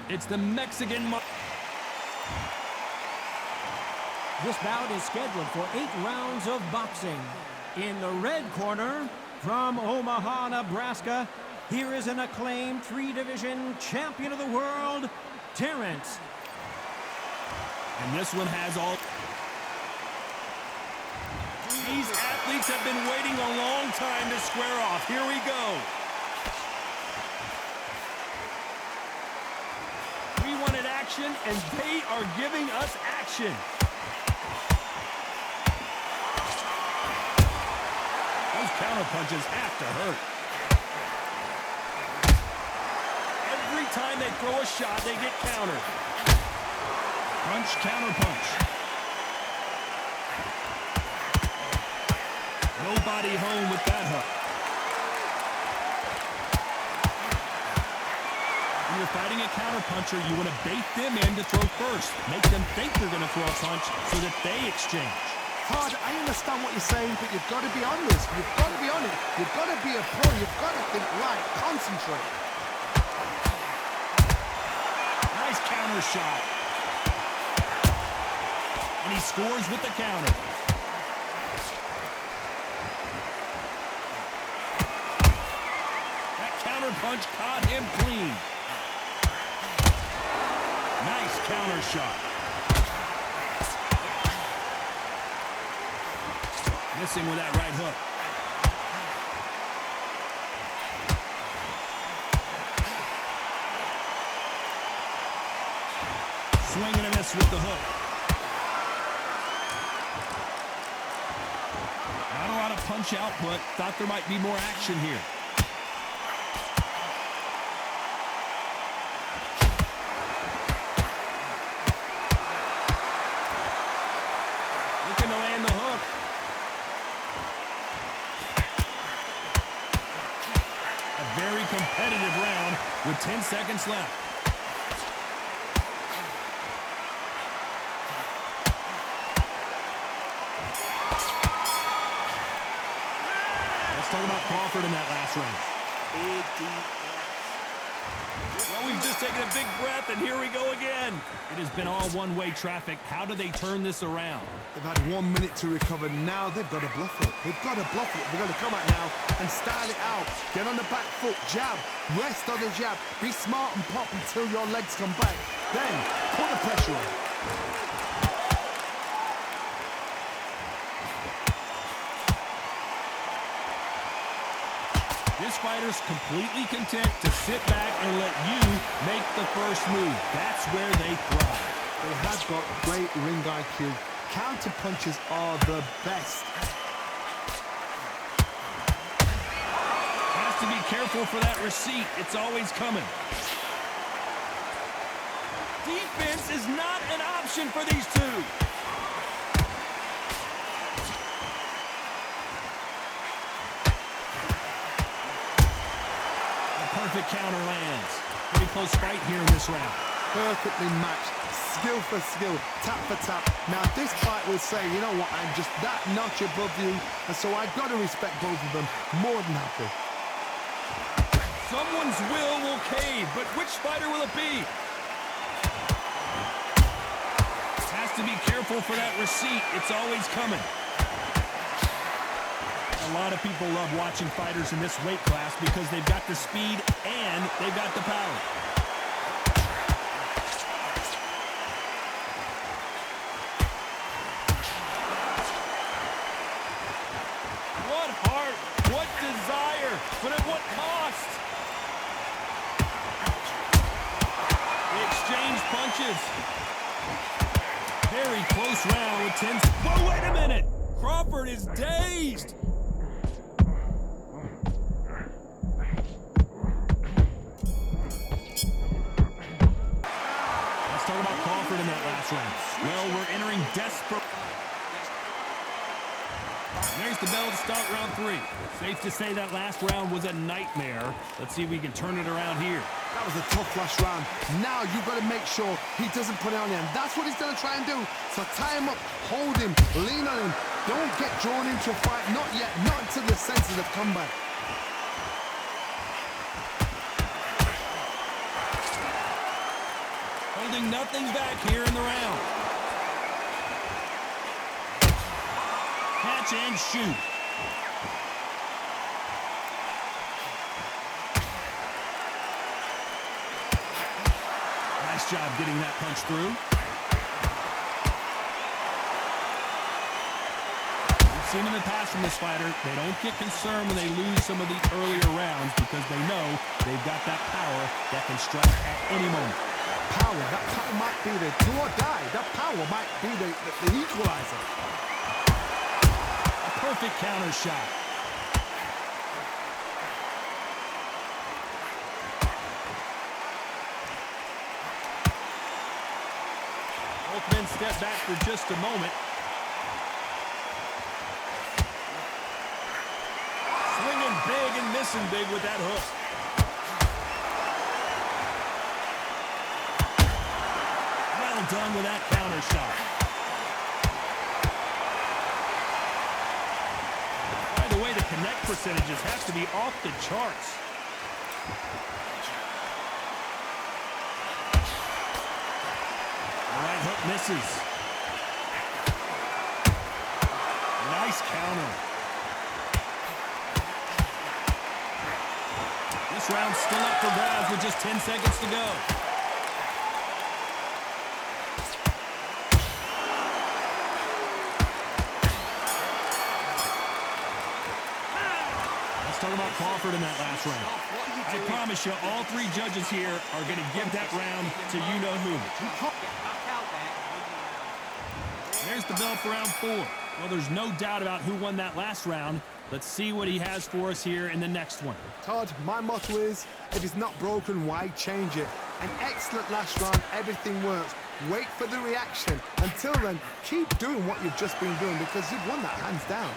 It's the Mexican... This bout is scheduled for 8 rounds of boxing. In the red corner, from Omaha, Nebraska, here is an acclaimed 3-division champion of the world, Terrence. And this one has all... These athletes have been waiting a long time to square off. Here we go. We wanted action, and they are giving us action. Those counter punches have to hurt. Every time they throw a shot, they get countered. Punch, counter punch. Nobody home with that hook. When you're fighting a counterpuncher, you want to bait them in to throw first. Make them think they're going to throw a punch so that they exchange. Todd, I understand what you're saying, but you've got to be on this. You've got to be on it. You've got to be a pro. You've got to think right. Concentrate. Nice counter shot. And he scores with the counter. That counter punch caught him clean. Nice counter shot. Missing with that right hook. Swing and a miss with the hook. Not a lot of punch output. Thought there might be more action here. Looking to land the hook. A very competitive round with 10 seconds left. Let's talk about Crawford in that last round. Big, deep. Well, we've just taken a big breath, and here we go again. It has been all one-way traffic. How do they turn this around? They've had 1 minute to recover. Now they've got to bluff it. They've got to bluff it. They've got to come out now and style it out. Get on the back foot, jab, rest on the jab. Be smart and pop until your legs come back. Then put the pressure on. This fighter's completely content to sit back and let you make the first move. That's where they thrive. They have got great ring IQ. Counter punches are the best. Has to be careful for that receipt. It's always coming. Defense is not an option for these two. Perfect counter lands. Pretty close fight here in this round. Perfectly matched. Skill for skill. Tap for tap. Now this fight will say, you know what, I'm just that notch above you, and so I've got to respect both of them. More than happy. Someone's will cave, but which fighter will it be? Has to be careful for that receipt. It's always coming. A lot of people love watching fighters in this weight class because they've got the speed and they've got the power. What heart, what desire, but at what cost? They exchange punches. Very close round with 10. Whoa, wait a minute! Crawford is dazed. In that last round. Well, we're entering desperate. There's the bell to start round 3. Safe to say that last round was a nightmare. Let's see if we can turn it around here. That was a tough last round. Now you've got to make sure he doesn't put it on you. And that's what he's going to try and do. So tie him up, hold him, lean on him. Don't get drawn into a fight. Not yet. Not until the senses have come back. holding nothing back here in the round. Catch and shoot. Nice job getting that punch through. We've seen in the past from this fighter, they don't get concerned when they lose some of the earlier rounds because they know they've got that power that can strike at any moment. That power might be the do or die. That power might be the equalizer. A perfect counter shot. Both men step back for just a moment. Swinging big and missing big with that hook. Well done with that counter shot. By the way, the connect percentages have to be off the charts. Right hook misses. Nice counter. This round's still up for grabs with just 10 seconds to go. Let's talk about Crawford in that last round. I promise you, all three judges here are going to give that round to you-know-who. There's the bell for round 4. Well, there's no doubt about who won that last round. Let's see what he has for us here in the next one. Todd, my motto is, if it's not broken, why change it? An excellent last round, everything works. Wait for the reaction. Until then, keep doing what you've just been doing because you've won that hands down.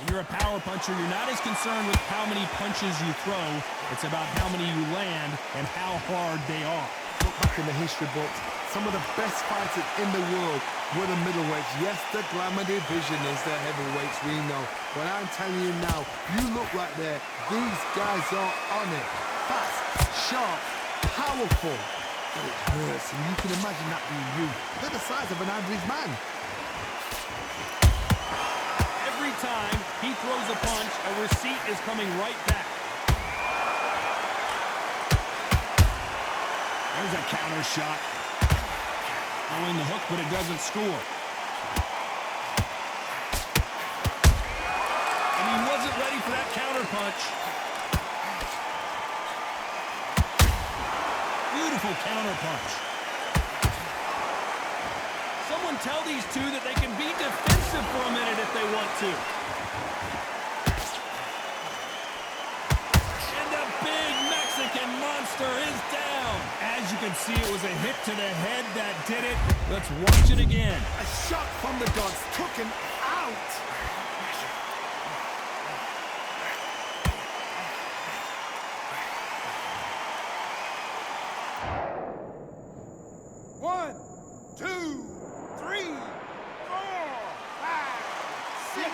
When you're a power puncher, you're not as concerned with how many punches you throw. It's about how many you land and how hard they are. Look back in the history books. Some of the best fighters in the world were the middleweights. Yes, the glamour division is the heavyweights, we know. But I'm telling you now, you look right there. These guys are on it. Fast, sharp, powerful. But it hurts, and you can imagine that being you. They're the size of an average man. Every time he throws a punch, a receipt is coming right back. There's a counter shot. Throwing the hook, but it doesn't score. And he wasn't ready for that counter punch. Beautiful counter punch. Someone tell these two that they can be defensive for a minute if they want to. And the big Mexican monster is down. As you can see, it was a hit to the head that did it. Let's watch it again. A shot from the gods took him out. One, two, 3, 4, 5, 6.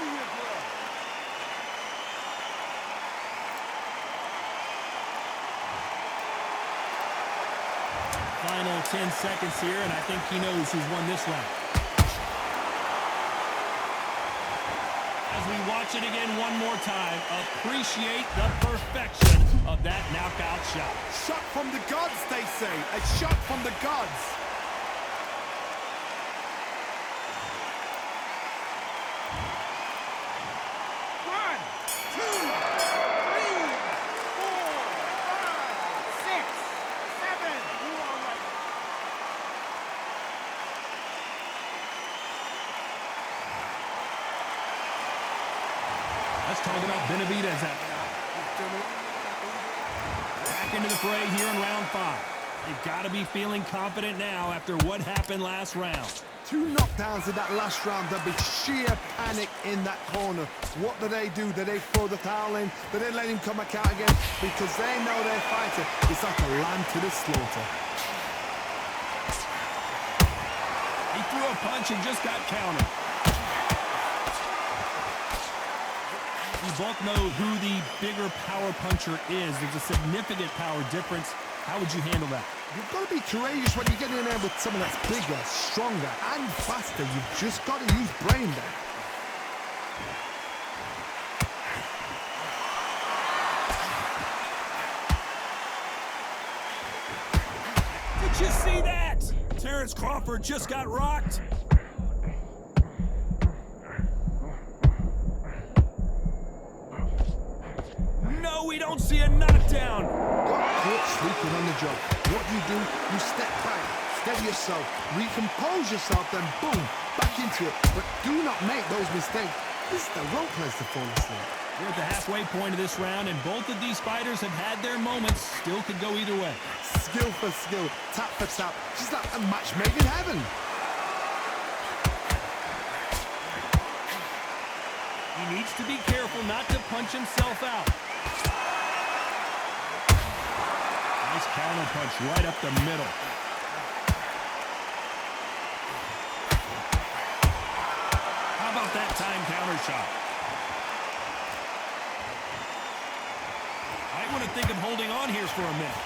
Final 10 seconds here, and I think he knows who's won this round. As we watch it again one more time, appreciate the perfection of that knockout shot. Shot from the gods, they say. A shot from the gods. Let's talk about Benavidez. Back into the fray here in round 5. They've got to be feeling confident now after what happened last round. 2 knockdowns in that last round. There'll be sheer panic in that corner. What do? Do they throw the towel in? Do they let him come back out again? Because they know their fighter is like a lamb to the slaughter. He threw a punch and just got countered. You both know who the bigger power puncher is. There's a significant power difference. How would you handle that? You've got to be courageous when you get in there with someone that's bigger, stronger, and faster. You've just got to use brain there. Did you see that? Terrence Crawford just got rocked. No, we don't see a knockdown. Got caught sleeping on the job. What do? You step back, steady yourself, recompose yourself, then boom, back into it. But do not make those mistakes. This is the wrong place to fall asleep. We're at the halfway point of this round, and both of these fighters have had their moments. Still could go either way. Skill for skill, tap for tap. Just like a match made in heaven. He needs to be careful not to punch himself out. Nice counter punch right up the middle. How about that time counter shot? I want to think of holding on here for a minute.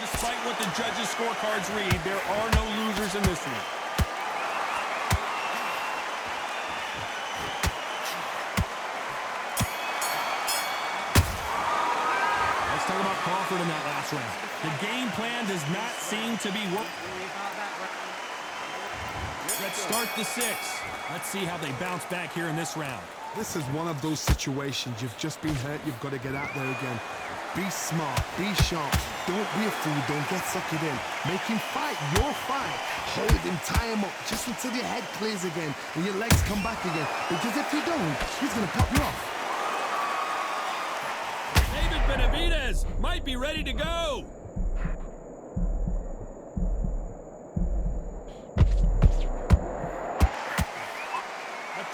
Despite what the judges' scorecards read, there are no losers in this one. Let's talk about Crawford in that last round. The game plan does not seem to be working. Let's start the sixth. Let's see how they bounce back here in this round. This is one of those situations. You've just been hurt. You've got to get out there again. Be smart. Be sharp. Don't be a fool. Don't get sucked in. Make him fight your fight. Hold him. Tie him up just until your head clears again and your legs come back again. Because if you don't, he's going to pop you off. David Benavidez might be ready to go.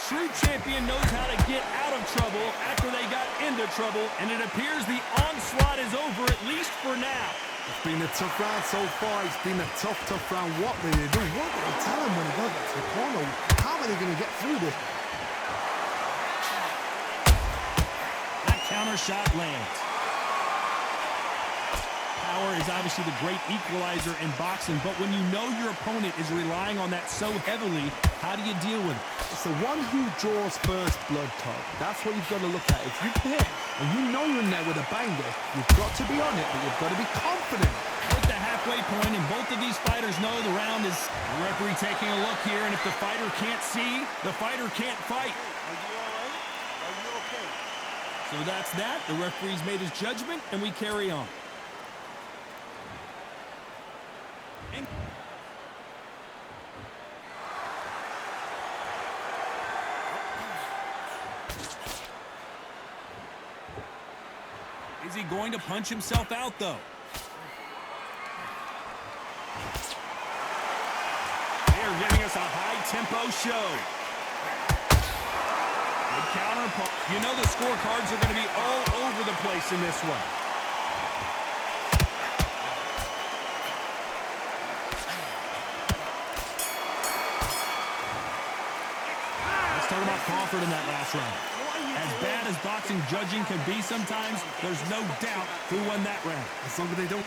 True champion knows how to get out of trouble after they got into trouble, and it appears the onslaught is over, at least for now. It's been a tough round so far. It's been a tough round. What will they do? What will they tell him when he goes back to the corner? How are they going to get through this? That counter shot lands. Power is obviously the great equalizer in boxing, but when you know your opponent is relying on that so heavily, how do you deal with it? It's the one who draws first blood, Todd. That's what you've got to look at. If you hit and you know you're in there with a banger, you've got to be on it, but you've got to be confident. At the halfway point, and both of these fighters know the round is... The referee taking a look here, and if the fighter can't see, the fighter can't fight. Are you all right? Are you okay? So that's that. The referee's made his judgment, and we carry on. Is he going to punch himself out, though? They're giving us a high-tempo show. Good counter punch. You know the scorecards are going to be all over the place in this one. Let's talk about Crawford in that last round. As bad as boxing judging can be sometimes, there's no doubt who won that round. As long as they don't...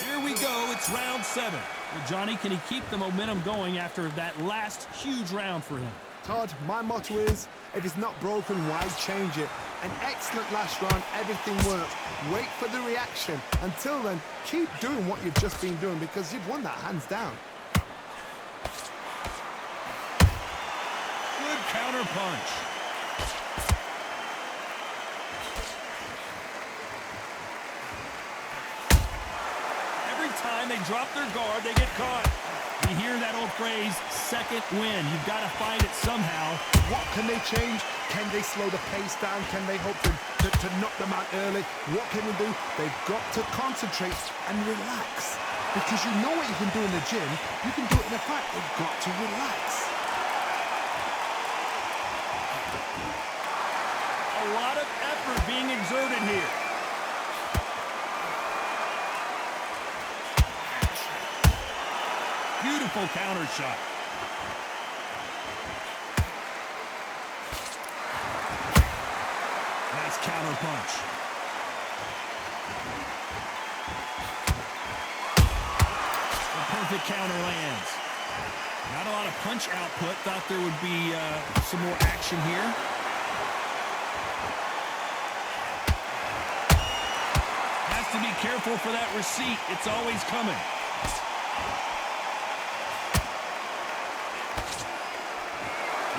Here we go, it's round 7. Well, Johnny, can he keep the momentum going after that last huge round for him? Todd, my motto is, if it's not broken, why change it? An excellent last round, everything works. Wait for the reaction. Until then, keep doing what you've just been doing because you've won that hands down. Counter punch. Every time they drop their guard, they get caught. You hear that old phrase, second win. You've got to find it somehow. What can they change? Can they slow the pace down? Can they hope to knock them out early? What can they do? They've got to concentrate and relax. Because you know what you can do in the gym. You can do it in a fight. They've got to relax. A lot of effort being exerted here. Beautiful counter shot. Nice counter punch. A perfect counter lands. Not a lot of punch output. Thought there would be some more action here. Has to be careful for that receipt. It's always coming.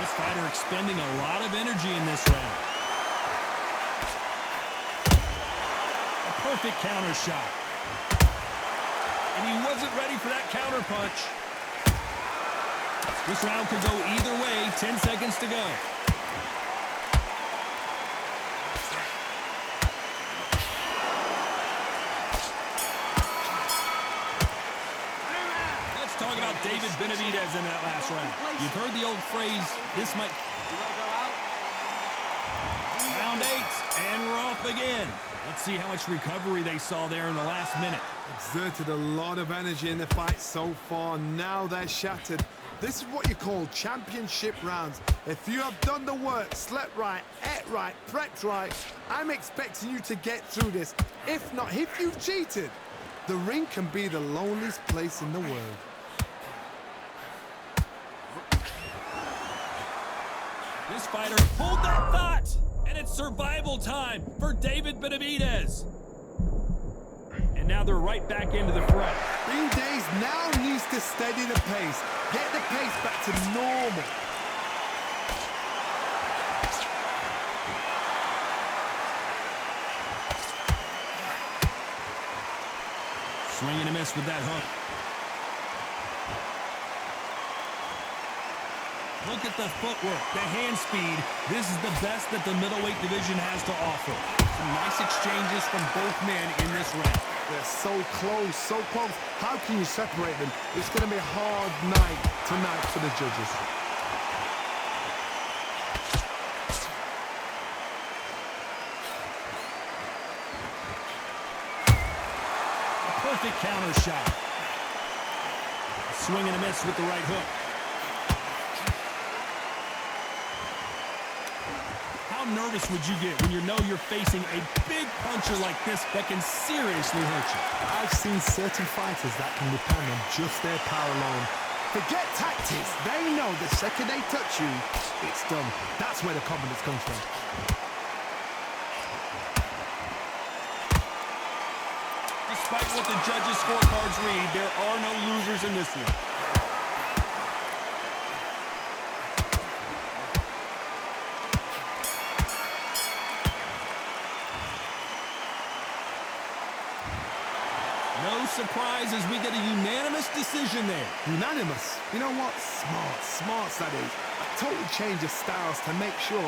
This fighter expending a lot of energy in this round. A perfect counter shot. And he wasn't ready for that counter punch. This round could go either way. 10 seconds to go. Let's talk about David Benavidez in that last round. You've heard the old phrase, this might... Round 8, and we're off again. Let's see how much recovery they saw there in the last minute. Exerted a lot of energy in the fight so far. Now they're shattered. This is what you call championship rounds. If you have done the work, slept right, ate right, prepped right, I'm expecting you to get through this. If not, if you've cheated, the ring can be the loneliest place in the world. This fighter pulled that thought, and it's survival time for David Benavidez. And now they're right back into the fray. Benavidez now needs to steady the pace, get the pace back to normal. Swing and a miss with that hook. Look at the footwork, the hand speed. This is the best that the middleweight division has to offer. Some nice exchanges from both men in this round. They're so close, so close. How can you separate them? It's going to be a hard night tonight for the judges. A perfect counter shot. A swing and a miss with the right hook. How nervous would you get when you know you're facing a big puncher like this that can seriously hurt you? I've seen certain fighters that can depend on just their power alone. Forget tactics. They know the second they touch you, it's done. That's where the confidence comes from. Despite what the judges' scorecards read, there are no losers in this one. No surprise as we get a unanimous decision there. Unanimous. You know what? Smart. Smarts, that is. A total change of styles to make sure